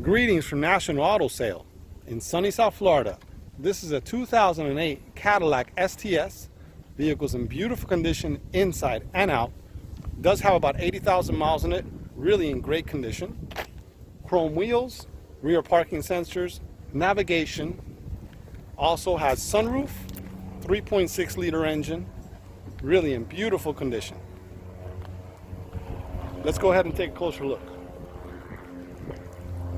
Greetings from National Auto Sale in sunny South Florida. This is a 2008 Cadillac STS. Vehicle's in beautiful condition inside and out. Does have about 80,000 miles in it. Really in great condition. Chrome wheels, rear parking sensors, navigation. Also has sunroof, 3.6 liter engine. Really in beautiful condition. Let's go ahead and take a closer look.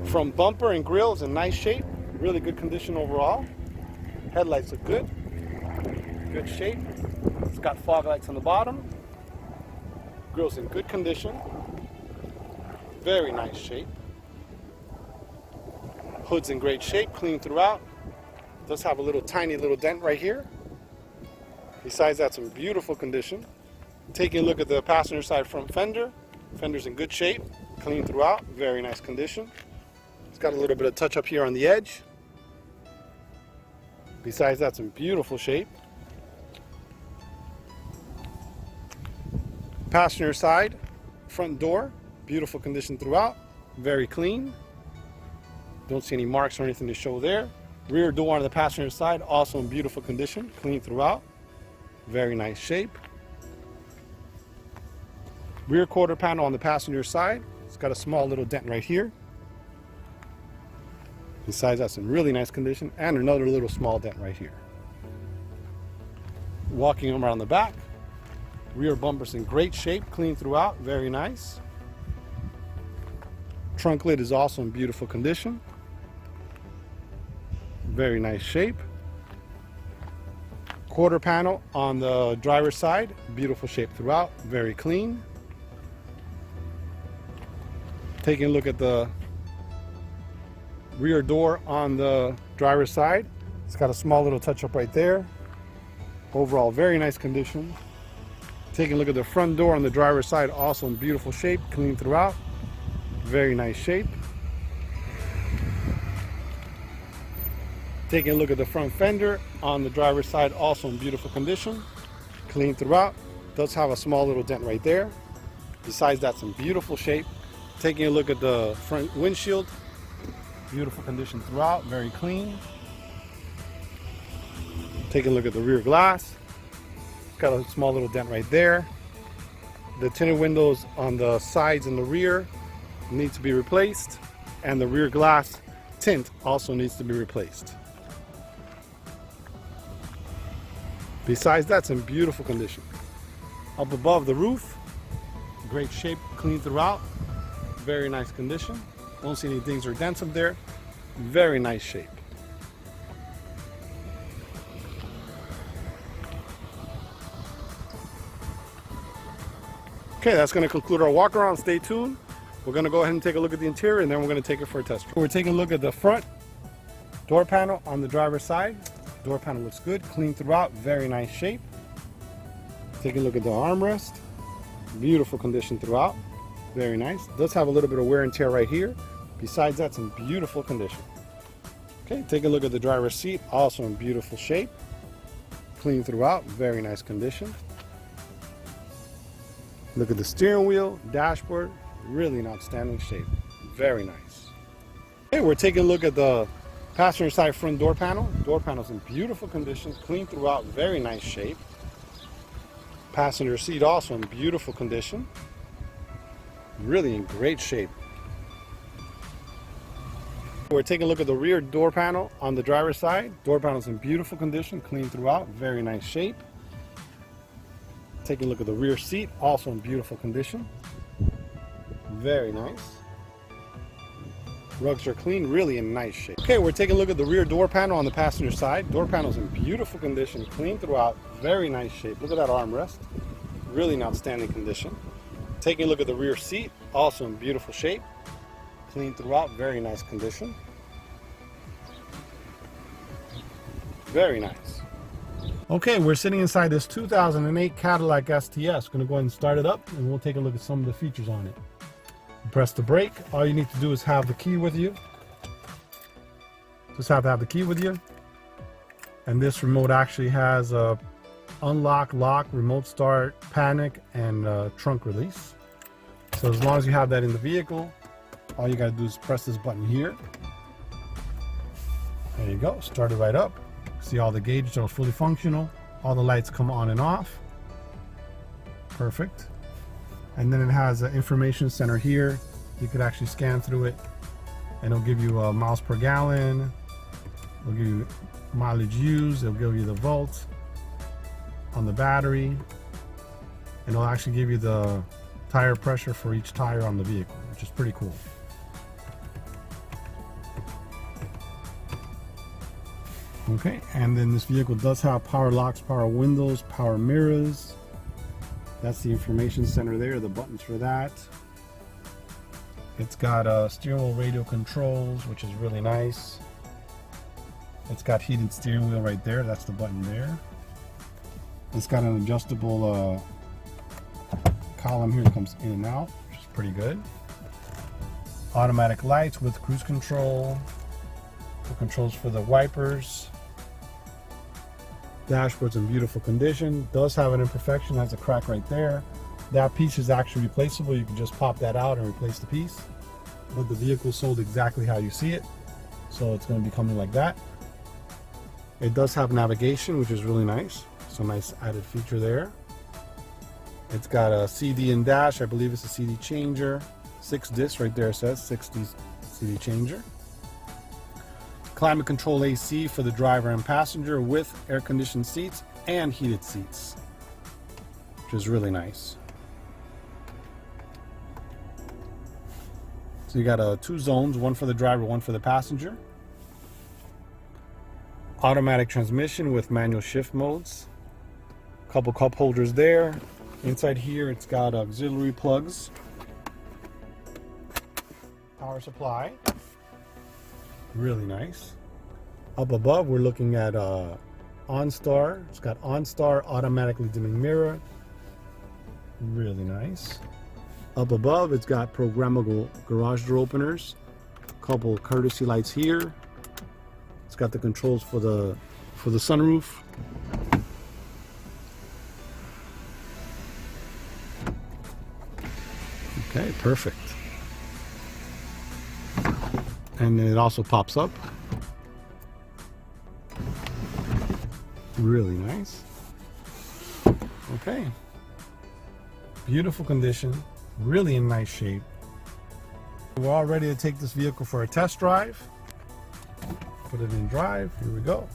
From bumper and grills in nice shape, really good condition overall. Headlights look good, good shape. It's got fog lights on the bottom. Grills in good condition, very nice shape. Hood's in great shape, clean throughout. Does have a tiny little dent right here. Besides that's in beautiful condition. Taking a look at the passenger side front fender. Fender's in good shape, clean throughout, very nice condition. It's got a little bit of touch up here on the edge. Besides that's in beautiful shape. Passenger side, front door, beautiful condition throughout, very clean. Don't see any marks or anything to show there. Rear door on the passenger side, also in beautiful condition, clean throughout, very nice shape. Rear quarter panel on the passenger side, it's got a small little dent right here. Besides that's in really nice condition, and another little small dent right here. Walking around the back, rear bumper's in great shape, clean throughout, very nice. Trunk lid is also in beautiful condition. Very nice shape. Quarter panel on the driver's side, beautiful shape throughout, very clean. Taking a look at the rear door on the driver's side. It's got a small little touch up right there. Overall, very nice condition. Taking a look at the front door on the driver's side, also in beautiful shape, clean throughout. Very nice shape. Taking a look at the front fender on the driver's side, also in beautiful condition, clean throughout. Does have a small little dent right there. Besides that's in beautiful shape. Taking a look at the front windshield, beautiful condition throughout, very clean. Taking a look at the rear glass, got a small little dent right there. The tinted windows on the sides and the rear need to be replaced, and the rear glass tint also needs to be replaced. Besides that's in beautiful condition. Up above the roof, great shape, clean throughout, very nice condition. Don't see any dings or dents up there. Very nice shape. Okay, that's going to conclude our walk around. Stay tuned. We're going to go ahead and take a look at the interior, and then we're going to take it for a test drive. We're taking a look at the front door panel on the driver's side. Door panel looks good, clean throughout, very nice shape. Taking a look at the armrest. Beautiful condition throughout. Very nice. Does have a little bit of wear and tear right here. Besides that's in beautiful condition. Okay, take a look at the driver's seat, also in beautiful shape. Clean throughout, very nice condition. Look at the steering wheel, dashboard, really in outstanding shape. Very nice. Okay, we're taking a look at the passenger side front door panel. Door panel's in beautiful condition, clean throughout, very nice shape. Passenger seat also in beautiful condition. Really in great shape. We're taking a look at the rear door panel on the driver's side. Door panel's in beautiful condition, clean throughout, very nice shape. Taking a look at the rear seat, also in beautiful condition. Very nice. Rugs are clean, really in nice shape. Okay, we're taking a look at the rear door panel on the passenger side. Door panel's in beautiful condition, clean throughout, very nice shape. Look at that armrest, really in outstanding condition. Taking a look at the rear seat, also in beautiful shape. Clean throughout, very nice condition. Very nice. Okay, we're sitting inside this 2008 Cadillac STS. Going to go ahead and start it up, and we'll take a look at some of the features on it. Press the brake. All you need to do is have the key with you. Just have to have the key with you. And this remote actually has a unlock, lock, remote start, panic, and trunk release. So as long as you have that in the vehicle, All you gotta do is press this button here. There you go, start it right up. See all the gauges are fully functional. All the lights come on and off. Perfect. And then it has an information center here. You could actually scan through it and it'll give you miles per gallon. It'll give you mileage used. It'll give you the volts on the battery. And it'll actually give you the tire pressure for each tire on the vehicle, which is pretty cool. Okay, and then this vehicle does have power locks, power windows, power mirrors. That's the information center there, the buttons for that. It's got steering wheel radio controls, which is really nice. It's got heated steering wheel right there, that's the button there. It's got an adjustable column here that comes in and out, which is pretty good. Automatic lights with cruise control. The controls for the wipers. Dashboard's in beautiful condition. Does have an imperfection, has a crack right there. That piece is actually replaceable. You can just pop that out and replace the piece. But the vehicle sold exactly how you see it. So it's going to be coming like that. It does have navigation, which is really nice. So nice added feature there. It's got a CD and dash. I believe it's a CD changer. 6 discs right there, it says 60 CD changer. Climate control AC for the driver and passenger with air conditioned seats and heated seats, which is really nice. So you got 2 zones, one for the driver, one for the passenger. Automatic transmission with manual shift modes. Couple cup holders there. Inside here it's got auxiliary plugs. Power supply. Really nice. Up above we're looking at OnStar. It's got OnStar automatically dimming mirror. Really nice. Up above it's got programmable garage door openers. Couple courtesy lights here. It's got the controls for the sunroof. Okay, perfect. And then it also pops up. Really nice. Okay. Beautiful condition. Really in nice shape. We're all ready to take this vehicle for a test drive. Put it in drive. Here we go.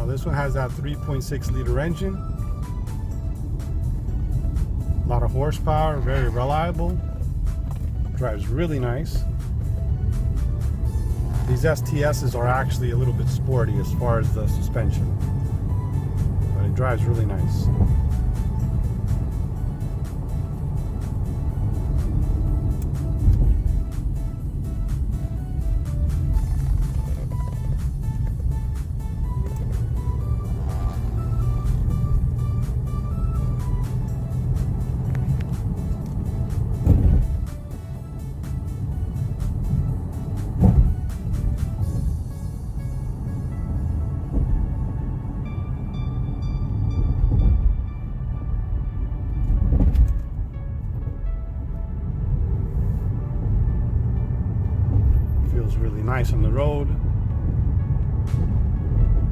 This one has that 3.6 liter engine. A lot of horsepower, very reliable. Drives really nice. These STSs are actually a little bit sporty as far as the suspension, but it drives really nice. Really nice on the road.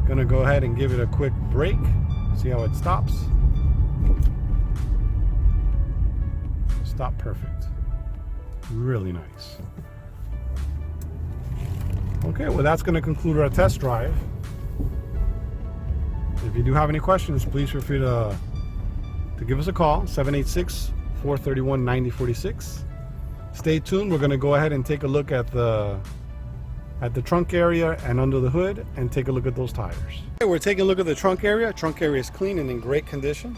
Gonna go ahead and give it a quick brake, see how it stops. Stop perfect. Really nice. Okay, well that's gonna conclude our test drive. If you do have any questions, please feel free to give us a call, 786-431-9046. Stay tuned, we're gonna go ahead and take a look at the trunk area and under the hood and take a look at those tires. Okay, we're taking a look at the trunk area. Trunk area is clean and in great condition.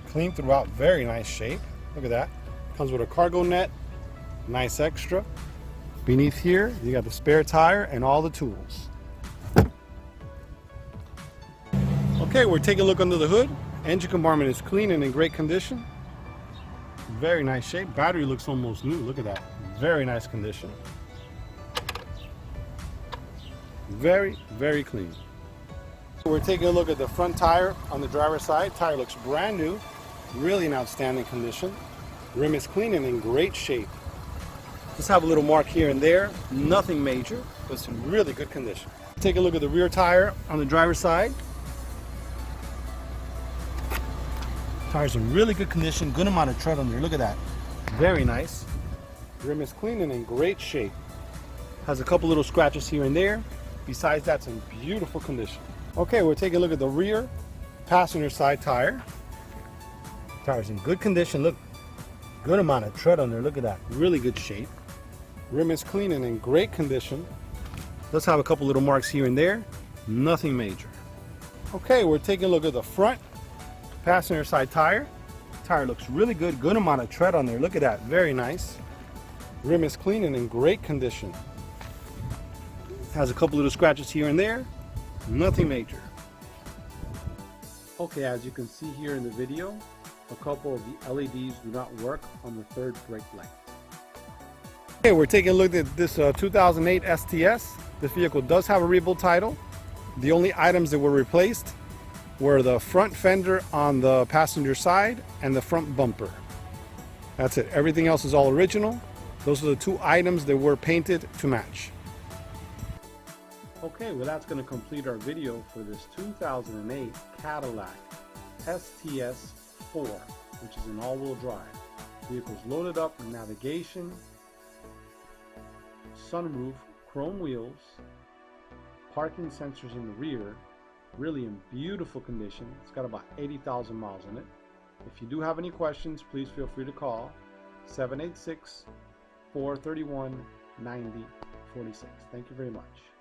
Clean throughout, very nice shape. Look at that. Comes with a cargo net, nice extra. Beneath here, you got the spare tire and all the tools. Okay, we're taking a look under the hood. Engine compartment is clean and in great condition. Very nice shape. Battery looks almost new. Look at that. Very nice condition. Very, very clean. We're taking a look at the front tire on the driver's side. Tire looks brand new. Really in outstanding condition. Rim is clean and in great shape. Just have a little mark here and there. Nothing major, but it's in really good condition. Take a look at the rear tire on the driver's side. Tire's in really good condition, good amount of tread on there. Look at that. Very nice. Rim is clean and in great shape. Has a couple little scratches here and there. Besides that, it's in beautiful condition. Okay, we'll take a look at the rear passenger side tire. Tire's in good condition. Look, good amount of tread on there. Look at that. Really good shape. Rim is clean and in great condition. Does have a couple little marks here and there. Nothing major. Okay, we're taking a look at the front passenger side tire. Tire looks really good. Good amount of tread on there. Look at that. Very nice. Rim is clean and in great condition. Has a couple little scratches here and there. Nothing major. Okay, as you can see here in the video, a couple of the LEDs do not work on the third brake light. Okay, we're taking a look at this 2008 STS. This vehicle does have a rebuild title. The only items that were replaced were the front fender on the passenger side and the front bumper. That's it. Everything else is all original. Those are the two items that were painted to match. Okay, well that's going to complete our video for this 2008 Cadillac STS4, which is an all-wheel drive. Vehicle's loaded up with navigation, sunroof, chrome wheels, parking sensors in the rear, really in beautiful condition. It's got about 80,000 miles in it. If you do have any questions, please feel free to call 786-431-9046. Thank you very much.